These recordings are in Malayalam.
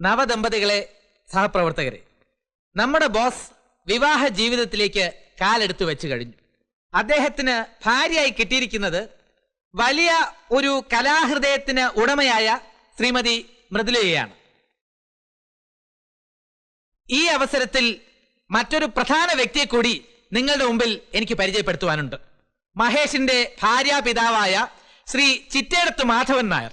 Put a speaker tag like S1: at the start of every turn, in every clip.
S1: നവദമ്പതികളെ, സഹപ്രവർത്തകരെ, നമ്മുടെ ബോസ് വിവാഹ ജീവിതത്തിലേക്ക് കാലെടുത്തു വെച്ചു കഴിഞ്ഞു. അദ്ദേഹത്തിന് ഭാര്യയായി കിട്ടിയിരിക്കുന്നത് വലിയ ഒരു കലാഹൃദയത്തിന് ഉടമയായ ശ്രീമതി മൃദുലയെയാണ്. ഈ അവസരത്തിൽ മറ്റൊരു പ്രധാന വ്യക്തിയെ കൂടി നിങ്ങളുടെ മുമ്പിൽ എനിക്ക് പരിചയപ്പെടുത്തുവാനുണ്ട്. മഹേഷിന്റെ ഭാര്യാപിതാവായ ശ്രീ ചിറ്റേടത്ത് മാധവൻ നായർ.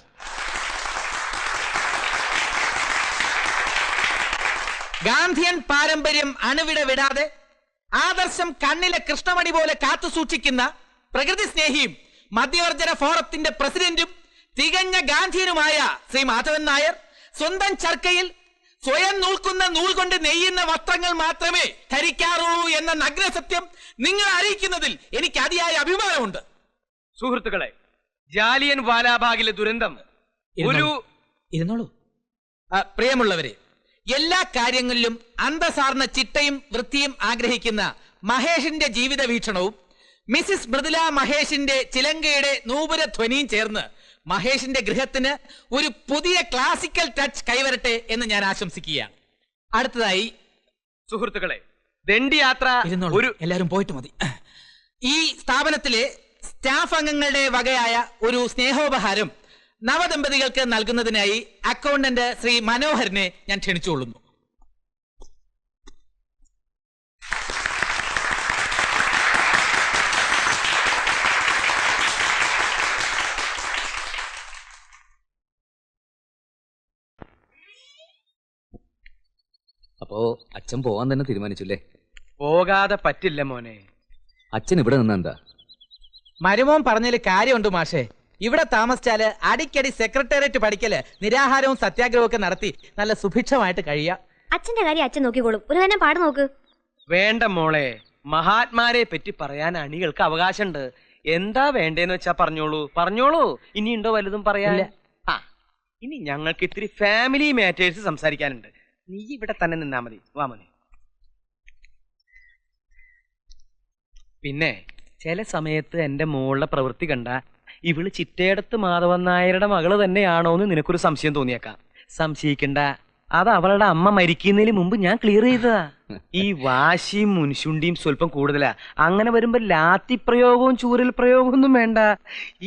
S1: ഗാന്ധിയൻ പാരമ്പര്യം അണുവിട വിടാതെ ആദർശം കണ്ണിലെ കൃഷ്ണമണി പോലെ കാത്തു സൂക്ഷിക്കുന്ന പ്രകൃതി സ്നേഹിയും മധ്യവർജന ഫോറത്തിന്റെ പ്രസിഡന്റും തികഞ്ഞ ഗാന്ധിയനുമായ ശ്രീ മാധവൻ നായർ സ്വന്തം ചർക്കയിൽ സ്വയം നൂൽക്കുന്ന നൂൽ കൊണ്ട് നെയ്യുന്ന വസ്ത്രങ്ങൾ മാത്രമേ ധരിക്കാറുള്ളൂ എന്ന നഗ്നസത്യം നിങ്ങളെ അറിയിക്കുന്നതിൽ എനിക്ക് അതിയായ അഭിമാനമുണ്ട്.
S2: സുഹൃത്തുക്കളെ, ജാലിയൻ വാലാബാഗിലെ ദുരന്തം
S1: ഇരുന്നോളൂ. പ്രിയമുള്ളവരെ, എല്ലാ കാര്യങ്ങളിലും അന്തസാർന്ന ചിട്ടയും വൃത്തിയും ആഗ്രഹിക്കുന്ന മഹേഷിന്റെ ജീവിത വീക്ഷണവും മിസിസ് മൃദുല മഹേഷിന്റെ ചിലങ്കയുടെ നൂപുര ധ്വനിയും ചേർന്ന് മഹേഷിന്റെ ഗൃഹത്തിന് ഒരു പുതിയ ക്ലാസിക്കൽ ടച്ച് കൈവരട്ടെ എന്ന് ഞാൻ ആശംസിക്കുകയാണ്. അടുത്തതായി
S2: സുഹൃത്തുക്കളെ, ദണ്ഡി യാത്ര
S1: എല്ലാവരും പോയിട്ട് മതി. ഈ സ്ഥാപനത്തിലെ സ്റ്റാഫ് അംഗങ്ങളുടെ വകയായ ഒരു സ്നേഹോപഹാരം നവദമ്പതികൾക്ക് നൽകുന്നതിനായി അക്കൗണ്ടന്റ് ശ്രീ മനോഹരനെ ഞാൻ ക്ഷണിച്ചുകൊള്ളുന്നു.
S3: അപ്പോ അച്ഛൻ പോവാൻ തന്നെ തീരുമാനിച്ചില്ലേ?
S2: പോകാതെ പറ്റില്ല മോനെ.
S3: അച്ഛൻ ഇവിടെ നിന്നെന്താ?
S1: മരുമോൻ പറഞ്ഞതിൽ കാര്യമുണ്ട് മാഷേ. ഇവിടെ താമസിച്ചാല് അടിക്കടി സെക്രട്ടേറിയറ്റ് പഠിക്കല്, നിരാഹാരവും സത്യാഗ്രഹവും ഒക്കെ നടത്തി നല്ല സുഭിക്ഷമായിട്ട് കഴിയാം.
S4: അച്ഛന്റെ കാര്യം അച്ഛൻ നോക്കിക്കോളും. ഒരു തന്നെ പാട് നോക്ക്.
S2: വേണ്ട മോളെ, മഹാത്മാരെ പറ്റി പറയാൻ അണികൾക്ക് അവകാശമുണ്ട്. എന്താ വേണ്ടേന്ന് വെച്ചാ പറഞ്ഞോളൂ, പറഞ്ഞോളൂ. ഇനി ഉണ്ടോ വലുതും പറയാൻ? ഇനി ഞങ്ങൾക്ക് ഇത്തിരി ഫാമിലി മാറ്റേഴ്സ് സംസാരിക്കാനുണ്ട്. നീ ഇവിടെ തന്നെ നിന്നാ മതി. വാ മോനെ. പിന്നെ ചില സമയത്ത് എന്റെ മോളുടെ പ്രവൃത്തി കണ്ട ഇവള് ചിറ്റേടത്ത് മാധവൻ നായരുടെ മകള് തന്നെയാണോന്ന് നിനക്കൊരു സംശയം തോന്നിയേക്കാം. സംശയിക്കണ്ട, അത് അവളുടെ അമ്മ മരിക്കുന്നതിന് മുമ്പ് ഞാൻ ക്ലിയർ ചെയ്തതാ. ഈ വാശിയും മുൻശുണ്ടിയും സ്വല്പം കൂടുതലാ. അങ്ങനെ വരുമ്പോ ലാത്തി പ്രയോഗവും ചൂരൽ പ്രയോഗവും ഒന്നും വേണ്ട.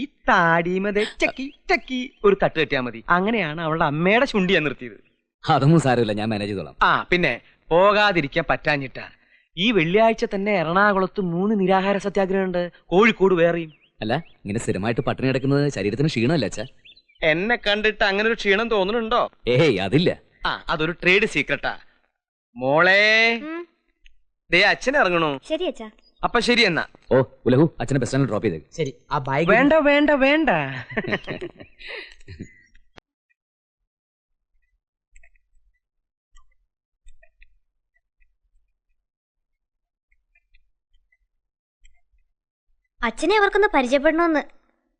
S2: ഈ താടിമതെ ചക്കി ചക്കി ഒരു തട്ട് കെട്ടിയാ മതി. അങ്ങനെയാണ് അവളുടെ അമ്മയുടെ ശുണ്ടി ഞാൻ നിർത്തിയത്.
S3: അതൊന്നും സാരമില്ല, ഞാൻ മാനേജ് ചെയ്തോളാം.
S2: പിന്നെ പോകാതിരിക്കാൻ പറ്റാഞ്ഞിട്ടാ. ഈ വെള്ളിയാഴ്ച തന്നെ എറണാകുളത്ത് 3 നിരാഹാര സത്യാഗ്രഹം ഉണ്ട്, കോഴിക്കോട് വേറെയും.
S3: അല്ല, ഇങ്ങനെ സ്ഥിരമായിട്ട് പട്ടിണി കിടക്കുന്നത് ശരീരത്തിന് ക്ഷീണമല്ല അച്ഛാ?
S2: എന്നെ കണ്ടിട്ട് അങ്ങനെ ഒരു ക്ഷീണം തോന്നുന്നുണ്ടോ?
S3: ഏയ്, അതില്ല.
S2: അതൊരു ട്രേഡ് സീക്രട്ടാ മോളെ. ദേ അച്ഛൻ ഇറങ്ങണു.
S4: ശരി അച്ഛാ.
S2: അപ്പൊ ശരി എന്നാ.
S3: ഓ ഉലഹു, അച്ഛനെ ബസ് സ്റ്റാൻഡിൽ ഡ്രോപ്പ് ചെയ്തേക്ക്.
S1: ശരി. ആ ബൈക്ക്
S2: വേണ്ട വേണ്ട വേണ്ട.
S4: അച്ഛനെ അവർക്കൊന്ന് പരിചയപ്പെടണമെന്ന്.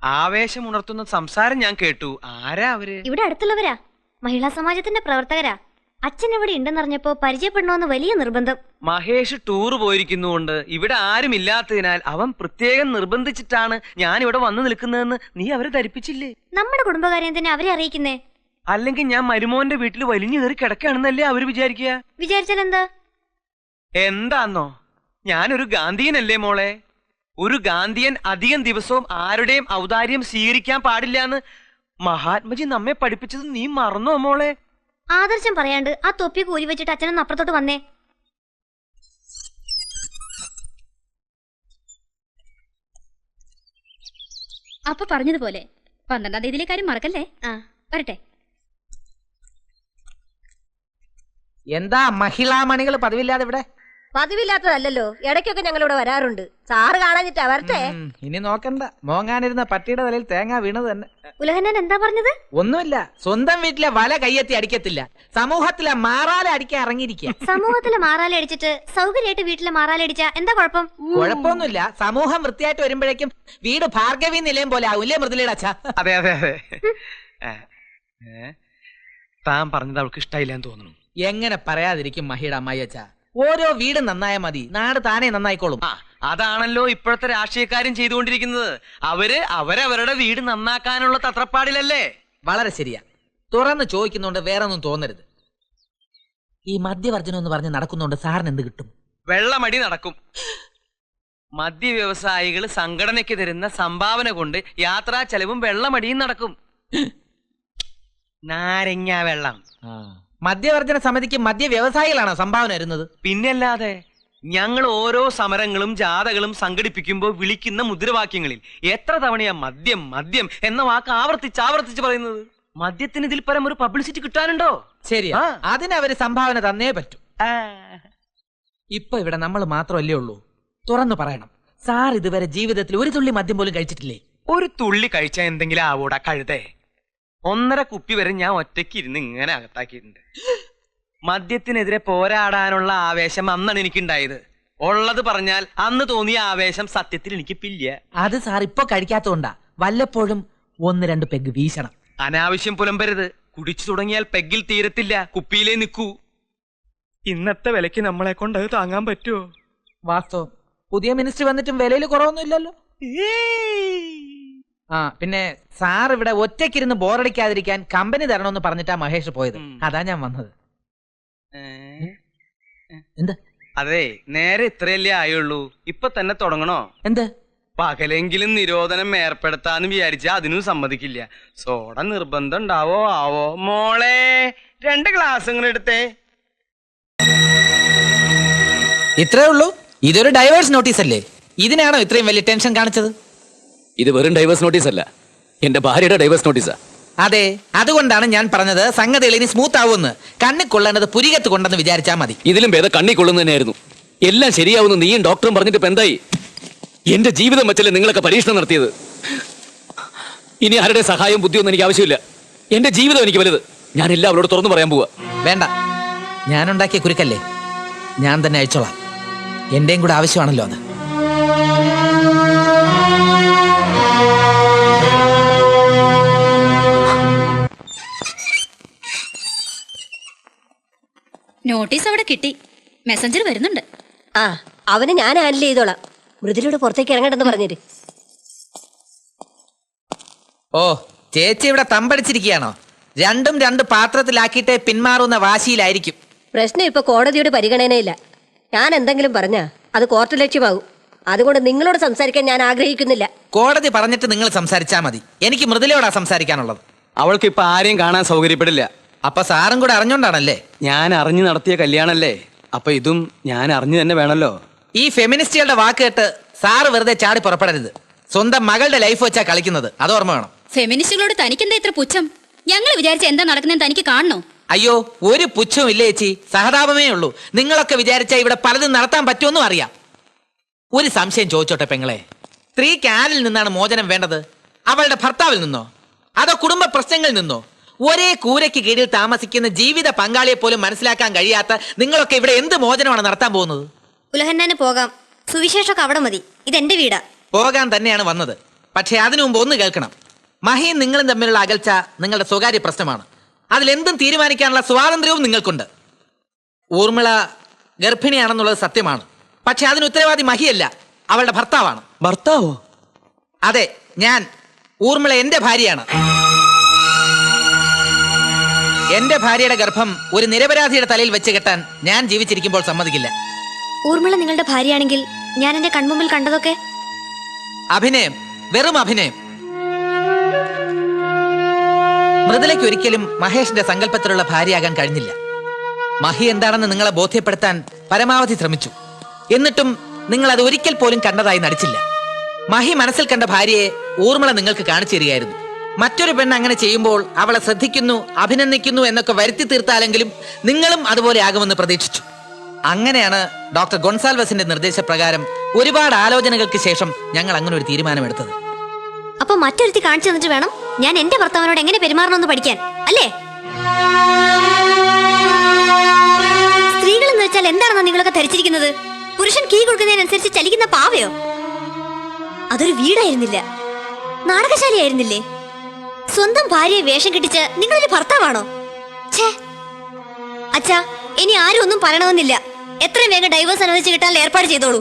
S2: ആവേശം ഉണർത്തുന്ന സംസാരം ഞാൻ കേട്ടു. ആരാ അവര്?
S4: ഇവിടെ അടുത്തുള്ളവരാ, മഹിളാ സമാജത്തിന്റെ പ്രവർത്തകരാ. അച്ഛൻ ഇവിടെ ഉണ്ടെന്നറിഞ്ഞപ്പോ പരിചയപ്പെടണമെന്ന് വലിയ നിർബന്ധം.
S2: മഹേഷ് ടൂർ പോയിരിക്കുന്നുകൊണ്ട് ഇവിടെ ആരും ഇല്ലാത്തതിനാൽ അവൻ പ്രത്യേകം നിർബന്ധിച്ചിട്ടാണ് ഞാൻ ഇവിടെ വന്നു നിൽക്കുന്നതെന്ന് നീ അവരെ ധരിപ്പിച്ചില്ലേ?
S4: നമ്മുടെ കുടുംബകാര്യം തന്നെ അവരെ അറിയിക്കുന്നേ.
S2: അല്ലെങ്കിൽ ഞാൻ മരുമോന്റെ വീട്ടിൽ വലിഞ്ഞു കയറി കിടക്കുകയാണെന്നല്ലേ അവര് വിചാരിക്കുക?
S4: വിചാരിച്ചാൽ എന്താ?
S2: എന്താന്നോ, ഞാനൊരു ഗാന്ധിയനല്ലേ മോളെ. ഒരു ഗാന്ധിയൻ അധികം ദിവസവും ആരുടെയും ഔദാര്യം സ്വീകരിക്കാൻ പാടില്ല എന്ന് മഹാത്മജി നമ്മെ പഠിപ്പിച്ചത് നീ മറന്നോ മോളെ?
S4: ആദർശം പറയാണ്ട് ആ തൊപ്പി കൂരി വെച്ചിട്ട് അച്ഛനൊന്ന് അപ്പുറത്തോട്ട് വന്നേ.
S5: അപ്പൊ പറഞ്ഞതുപോലെ 12-ാം തീയതിയിലെ കാര്യം മറക്കല്ലേ. വരട്ടെ.
S1: എന്താ മഹിളാമണികൾ പതിവില്ലാതെ ഇവിടെ?
S6: പതിവില്ലാത്തതല്ലോ, ഇടയ്ക്കൊക്കെ ഞങ്ങളിവിടെ വരാറുണ്ട്. സാറ് കാണാഞ്ഞിട്ടാ. വരട്ടെ.
S1: ഇനി നോക്കണ്ട, മോങ്ങാനിരുന്ന പട്ടിയുടെ തലയിൽ തേങ്ങ വീണത് തന്നെ.
S4: ഉലഹന്നൻ എന്താ പറഞ്ഞത്?
S1: ഒന്നുമില്ല, സ്വന്തം വീട്ടിലെ വല കയ്യെത്തി അടിക്കത്തില്ല, സമൂഹത്തിലെ മാറാല അടിക്കാൻ ഇറങ്ങിയിരിക്കുക.
S4: സമൂഹത്തിലെ മാറാല അടിച്ചിട്ട് സൗകര്യമായിട്ട് വീട്ടിലെ മാറാല അടിച്ചാ എന്താ കുഴപ്പം?
S1: കുഴപ്പമൊന്നുമില്ല, സമൂഹം വൃത്തിയായിട്ട് വരുമ്പോഴേക്കും വീട് ഭാർഗവി നിലയം പോലെ ആവൂല്ലേ മൃദുലയുടെ അച്ഛാ?
S2: അതെ അതെ അതെ. താൻ പറഞ്ഞത് അവൾക്ക് ഇഷ്ടായില്ലെന്ന് തോന്നുന്നു.
S1: എങ്ങനെ പറയാതിരിക്കും മഹിയുടെ അമ്മായി അച്ഛാ? ഓരോ വീട് നന്നായ മതി, നാട് താനേ നന്നായിക്കോളും.
S2: അതാണല്ലോ ഇപ്പോഴത്തെ രാഷ്ട്രീയക്കാരും ചെയ്തുകൊണ്ടിരിക്കുന്നത്. അവരവരുടെ വീട് നന്നാക്കാനുള്ള തത്രപ്പാടിലല്ലേ?
S1: വളരെ ശരിയാ. തുറന്ന് ചോദിക്കുന്നോണ്ട് വേറെ ഒന്നും തോന്നരുത്. ഈ മദ്യവർജനം എന്ന് പറഞ്ഞ് നടക്കുന്നുണ്ട് സാറിന് എന്ത് കിട്ടും?
S2: വെള്ളമടി നടക്കും. മദ്യ വ്യവസായികൾ സംഘടനയ്ക്ക് തരുന്ന സംഭാവന കൊണ്ട് യാത്രാ ചെലവും വെള്ളമടിയും നടക്കും. നാരങ്ങ വെള്ളം.
S1: മദ്യവർജന സമിതിക്ക് മദ്യ വ്യവസായികളാണോ സംഭാവന വരുന്നത്?
S2: പിന്നല്ലാതെ ഞങ്ങൾ ഓരോ സമരങ്ങളും ജാഥകളും സംഘടിപ്പിക്കുമ്പോൾ വിളിക്കുന്ന മുദ്രാവാക്യങ്ങളിൽ എത്ര തവണയാ മദ്യം മദ്യം എന്ന വാക്ക് ആവർത്തിച്ച് പറയുന്നത്? മദ്യത്തിന് ഇതിൽ പരം ഒരു പബ്ലിസിറ്റി കിട്ടാനുണ്ടോ?
S1: ശരിയാ, അതിനവര് സംഭാവന തന്നേ പറ്റൂ. ഇപ്പൊ ഇവിടെ നമ്മൾ മാത്രമല്ലേ ഉള്ളൂ. തുറന്നു പറയണം, സാർ ഇതുവരെ ജീവിതത്തിൽ ഒരു തുള്ളി മദ്യം പോലും കഴിച്ചിട്ടില്ലേ?
S2: ഒരു തുള്ളി കഴിച്ചാൽ എന്തെങ്കിലും ആവൂടാ കഴുതേ. 1.5 കുപ്പി വരെ ഞാൻ ഒറ്റയ്ക്ക് ഇരുന്ന് ഇങ്ങനെ അകത്താക്കിയിട്ടുണ്ട്. മദ്യത്തിനെതിരെ പോരാടാനുള്ള ആവേശം അന്നാണ് എനിക്കുണ്ടായത്. ഉള്ളത് പറഞ്ഞാൽ അന്ന് തോന്നിയ ആവേശം സത്യത്തിൽ എനിക്കിപ്പില്ല.
S1: അത് സാർ ഇപ്പൊ കഴിക്കാത്തോണ്ടാ. വല്ലപ്പോഴും 1-2 പെഗ് വീശണം.
S2: അനാവശ്യം പുലമ്പരുത്. കുടിച്ചു തുടങ്ങിയാൽ പെഗ്ഗിൽ തീരത്തില്ല, കുപ്പിയിലേ നിൽക്കൂ. ഇന്നത്തെ വിലക്ക് നമ്മളെ കൊണ്ട് അത് താങ്ങാൻ പറ്റുമോ?
S1: വാസ്തവം. പുതിയ മിനിസ്റ്റർ വന്നിട്ടും വിലയിൽ കുറവൊന്നും ഇല്ലല്ലോ. പിന്നെ സാർ ഇവിടെ ഒറ്റയ്ക്കിരുന്ന് ബോറടിക്കാതിരിക്കാൻ കമ്പനി തരണമെന്ന് പറഞ്ഞിട്ടാ മഹേഷ് പോയത്. അതാ ഞാൻ വന്നത്. എന്ത്?
S2: അതെ, നേരെ ഇത്രയല്ലേ ആയുള്ളൂ. ഇപ്പൊ തന്നെ തുടങ്ങണോ?
S1: എന്ത്?
S2: പകലെങ്കിലും നിരോധനം ഏർപ്പെടുത്താന്ന് വിചാരിച്ചാ അതിനും സമ്മതിക്കില്ല. സോഡ നിർബന്ധം ഉണ്ടാവോ ആവോ? മോളെ 2 ഗ്ലാസ് ഇങ്ങനെ എടുത്തേ.
S1: ഇത്രേ ഉള്ളൂ? ഇതൊരു ഡൈവേഴ്സ് നോട്ടീസ് അല്ലേ? ഇതിനാണോ ഇത്രയും വലിയ ടെൻഷൻ കാണിച്ചത്?
S3: ഇത് വെറും ഡൈവേഴ്സ് നോട്ടീസ് അല്ല, എന്റെ ഭാര്യയുടെ ഡൈവേഴ്സ് നോട്ടീസാ.
S1: അതെ, അതുകൊണ്ടാണ് ഞാൻ പറഞ്ഞത് സംഗതികൾ ഇനി സ്മൂത്ത് ആവുമെന്ന്. കണ്ണിൽ കൊള്ളേണ്ടത് പുരികത്ത് കൊണ്ടെന്ന് വിചാരിച്ചാൽ മതി.
S3: ഇതിലും ഭേദം കണ്ണി കൊള്ളുന്ന തന്നെയായിരുന്നു. എല്ലാം ശരിയാവുന്നു നീയും ഡോക്ടറും പറഞ്ഞിട്ട് ഇപ്പൊ എന്തായി? എന്റെ ജീവിതം വെച്ചല്ലേ നിങ്ങളൊക്കെ പരീക്ഷണം നടത്തിയത്. ഇനി ആരുടെ സഹായവും ബുദ്ധിയൊന്നും എനിക്ക് ആവശ്യമില്ല. എന്റെ ജീവിതം എനിക്ക് വലുത്. ഞാൻ എല്ലാവരോട് തുറന്നു പറയാൻ പോവാ.
S1: വേണ്ട, ഞാനുണ്ടാക്കിയ കുരുക്കല്ലേ, ഞാൻ തന്നെ അയച്ചോളാം. എന്റെയും കൂടെ ആവശ്യമാണല്ലോ അത്.
S5: നോട്ടീസ് അവിടെ കിട്ടി. മെസ്സഞ്ചർ വരുന്നുണ്ട്.
S6: അവന് ഞാൻ ഹാൻഡിൽ ചെയ്തോളാം. മൃദുലയുടെ പുറത്തേക്ക് ഇറങ്ങണ്ടെന്ന് പറഞ്ഞിട്ട്.
S1: ഓ, ചേച്ചി ഇവിടെ തമ്പടിച്ചിരിക്കുകയാണോ? 2 പാത്രത്തിലാക്കിയിട്ടേ പിന്മാറുന്ന വാശിയിലായിരിക്കും.
S6: പ്രശ്നം ഇപ്പൊ കോടതിയുടെ പരിഗണനയില്ല. ഞാൻ എന്തെങ്കിലും പറഞ്ഞാ അത് കോർട്ട് ലക്ഷ്യമാകും. അതുകൊണ്ട് നിങ്ങളോട് സംസാരിക്കാൻ ഞാൻ ആഗ്രഹിക്കുന്നില്ല.
S1: കോടതി പറഞ്ഞിട്ട് നിങ്ങൾ സംസാരിച്ചാ മതി. എനിക്ക് മൃദുലയോടാ സംസാരിക്കാനുള്ളത്.
S2: അവൾക്ക് ഇപ്പൊ ആരെയും കാണാൻ സൗകര്യപ്പെടില്ല.
S1: അപ്പൊ സാറും കൂടെ അറിഞ്ഞോണ്ടാണല്ലേ?
S2: ഞാൻ അറിഞ്ഞു നടത്തിയ കല്യാണല്ലേ, അപ്പൊ ഇതും ഞാൻ അറിഞ്ഞു തന്നെ വേണല്ലോ.
S1: ഈ ഫെമിനിസ്റ്റുകളുടെ വാക്ക് കേട്ട് സാറ് വെറുതെ ചാടി പുറപ്പെടരുത്. സ്വന്തം മകളുടെ ലൈഫ് വെച്ചാ കളിക്കുന്നത്, അത് ഓർമ്മ വേണം.
S5: ഫെമിനിസ്റ്റുകളോട് തനിക്കെന്താ ഇത്ര പുച്ഛം? ഞങ്ങൾ വിചാരിച്ച എന്താ നടക്കുന്നതെന്ന് തനിക്ക് കാണണോ?
S1: അയ്യോ, ഒരു പുച്ഛവും ഇല്ല ചേച്ചി, സഹതാപമേ ഉള്ളൂ. നിങ്ങളൊക്കെ വിചാരിച്ചാ ഇവിടെ പലതും നടത്താൻ പറ്റുമെന്നും അറിയാം. ഒരു സംശയം ചോദിച്ചോട്ടെ പെങ്ങളെ, സ്ത്രീക്ക് ആരിൽ നിന്നാണ് മോചനം വേണ്ടത്? അവളുടെ ഭർത്താവിൽ നിന്നോ, അതോ കുടുംബ പ്രശ്നങ്ങളിൽ നിന്നോ? ഒരേ കൂരയ്ക്ക് കീഴിൽ താമസിക്കുന്ന ജീവിത പങ്കാളിയെ പോലും മനസ്സിലാക്കാൻ കഴിയാത്ത നിങ്ങളൊക്കെ ഇവിടെ എന്ത് മോചനമാണ് നടത്താൻ പോകുന്നത്?
S4: ഉലഹന്നാന് പോകാം, സുവിശേഷമൊക്കെ അവിടെ മതി. ഇതെന്റെ വീടാ.
S1: പോകാൻ തന്നെയാണ് വന്നത്. പക്ഷെ അതിനു മുമ്പ് ഒന്ന് കേൾക്കണം. മഹിയും നിങ്ങളും തമ്മിലുള്ള അകൽച്ച നിങ്ങളുടെ സ്വകാര്യ പ്രശ്നമാണ്. അതിലെന്തും തീരുമാനിക്കാനുള്ള സ്വാതന്ത്ര്യവും നിങ്ങൾക്കുണ്ട്. ഊർമിള ഗർഭിണിയാണെന്നുള്ളത് സത്യമാണ്. പക്ഷെ അതിന് ഉത്തരവാദി മഹിയല്ല, അവളുടെ ഭർത്താവാണ്.
S2: ഭർത്താവോ?
S1: അതെ, ഞാൻ. ഊർമിള എന്റെ ഭാര്യയാണ്. എന്റെ ഭാര്യയുടെ ഗർഭം ഒരു നിരപരാധിയുടെ തലയിൽ വെച്ച് കെട്ടാൻ ഞാൻ ജീവിച്ചിരിക്കുമ്പോൾ സമ്മതിക്കില്ല.
S4: ഊർമിള നിങ്ങളുടെ ഭാര്യയാണെങ്കിൽ ഞാൻ എന്റെ കൺമുമ്പിൽ കണ്ടതൊക്കെ
S1: അഭിനയം, വെറും അഭിനയം. മൃദുലയ്ക്ക് ഒരിക്കലും മഹേഷിന്റെ സങ്കല്പത്തിലുള്ള ഭാര്യയാകാൻ കഴിഞ്ഞില്ല. മഹി എന്താണെന്ന് നിങ്ങളെ ബോധ്യപ്പെടുത്താൻ പരമാവധി ശ്രമിച്ചു. എന്നിട്ടും നിങ്ങൾ അത് ഒരിക്കൽ പോലും കണ്ടതായി നടിച്ചില്ല. മഹി മനസ്സിൽ കണ്ട ഭാര്യയെ ഊർമിള നിങ്ങൾക്ക് കാണിച്ചു തരികയായിരുന്നു. മറ്റൊരു പെണ്ണ് അങ്ങനെ ചെയ്യുമ്പോൾ അവളെ ശ്രദ്ധിക്കുന്നു, അഭിനന്ദിക്കുന്നു എന്നൊക്കെ വരുത്തി തീർത്താലെങ്കിലും നിങ്ങളും അതുപോലെ ആകുമെന്ന് പ്രതീക്ഷിച്ചു. അങ്ങനെയാണ് ഡോക്ടർ ഗൊൺസാൽവസിന്റെ നിർദ്ദേശപ്രകാരം ഒരുപാട് ആലോചനകൾക്ക് ശേഷം ഞങ്ങൾ അങ്ങനെ ഒരു തീരുമാനമെടുത്തത്.
S4: അപ്പൊ മറ്റൊരുത്തി കാണിച്ചു തന്നിട്ട് വേണം ഞാൻ എന്റെ ഭർത്താവിനോട് എങ്ങനെ പെരുമാറണമെന്ന് പഠിക്കാൻ, അല്ലേ? സ്ത്രീകൾ എന്ന് വെച്ചാൽ എന്താണെന്ന് നിങ്ങളൊക്കെ ധരിച്ചിരിക്കുന്നത്? പുരുഷൻ കീ കൊടുക്കുന്നതിനനുസരിച്ച് ചലിക്കുന്ന പാവയോ? അതൊരു വീടായിരുന്നില്ല, നാടകശാലയായിരുന്നില്ലേ? സ്വന്തം ഭാര്യയെ വേഷം കെട്ടിച്ച് നിങ്ങളൊരു ഭർത്താവാണോ? ഛേ അച്ഛാ, ഇനി ആരും ഒന്നും പറയണമെന്നില്ല. എത്രയും വേഗം ഡൈവേഴ്സ് അനുവദിച്ച് കിട്ടാൻ ഏർപ്പാട് ചെയ്തോളൂ.